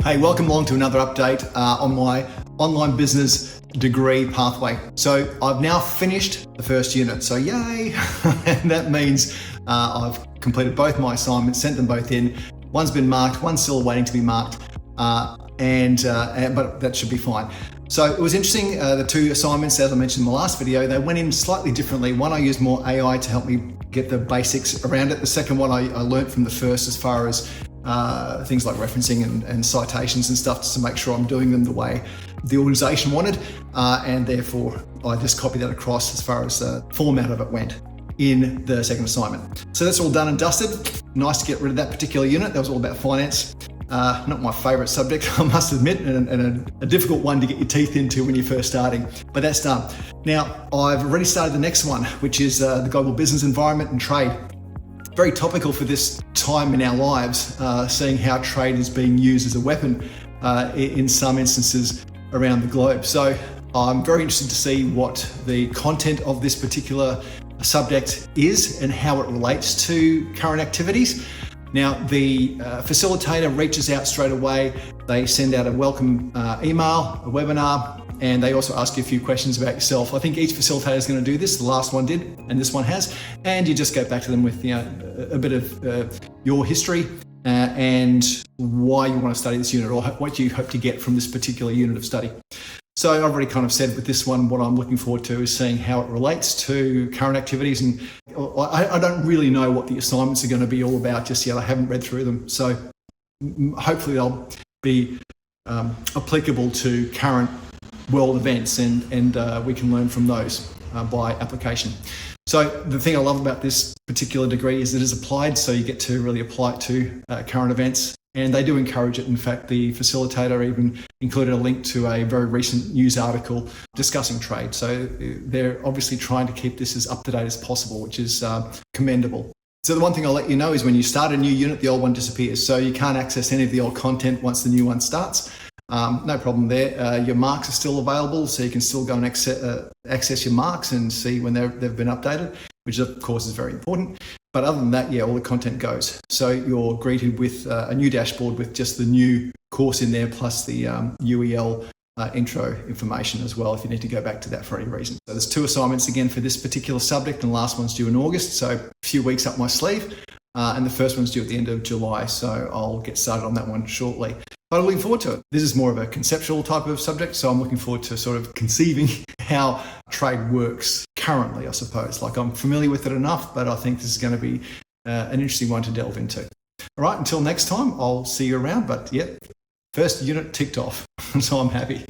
Hey, welcome along to another update on my online business degree pathway. So I've now finished the first unit, so yay! And that means I've completed both my assignments, sent them both in. One's been marked, one's still waiting to be marked, but that should be fine. So it was interesting, the two assignments, as I mentioned in the last video, they went in slightly differently. One, I used more AI to help me get the basics around it. The second one, I learned from the first as far as things like referencing and citations and stuff, just to make sure I'm doing them the way the organization wanted. And therefore, I just copied that across as far as the format of it went in the second assignment. So that's all done and dusted. Nice to get rid of that particular unit. That was all about finance. Not my favorite subject, I must admit, and a difficult one to get your teeth into when you're first starting, but that's done. Now, I've already started the next one, which is the global business environment and trade. Very topical for this time in our lives, seeing how trade is being used as a weapon in some instances around the globe. So I'm very interested to see what the content of this particular subject is and how it relates to current activities. Now, the facilitator reaches out straight away. They send out a welcome email, a webinar, and they also ask you a few questions about yourself. I think each facilitator is going to do this. The last one did, and this one has. And you just go back to them with a bit of your history and why you want to study this unit, or what you hope to get from this particular unit of study. So I've already kind of said with this one, what I'm looking forward to is seeing how it relates to current activities. And I don't really know what the assignments are going to be all about just yet. I haven't read through them. So hopefully they'll be applicable to current world events and we can learn from those by application. So the thing I love about this particular degree is it is applied, so you get to really apply it to current events. And they do encourage it. In fact, the facilitator even included a link to a very recent news article discussing trade. So they're obviously trying to keep this as up to date as possible, which is commendable. So the one thing I'll let you know is when you start a new unit, the old one disappears. So you can't access any of the old content once the new one starts. No problem there. Your marks are still available, so you can still go and access your marks and see when they've been updated, which of course is very important. But other than that, yeah, all the content goes. So you're greeted with a new dashboard with just the new course in there, plus the UEL intro information as well, if you need to go back to that for any reason. So there's two assignments again for this particular subject, and the last one's due in August, so a few weeks up my sleeve. And the first one's due at the end of July, so I'll get started on that one shortly. But I'm looking forward to it. This is more of a conceptual type of subject, so I'm looking forward to sort of conceiving how trade works currently, I suppose. Like, I'm familiar with it enough, but I think this is going to be an interesting one to delve into. All right, until next time, I'll see you around. But yeah, first unit ticked off, so I'm happy.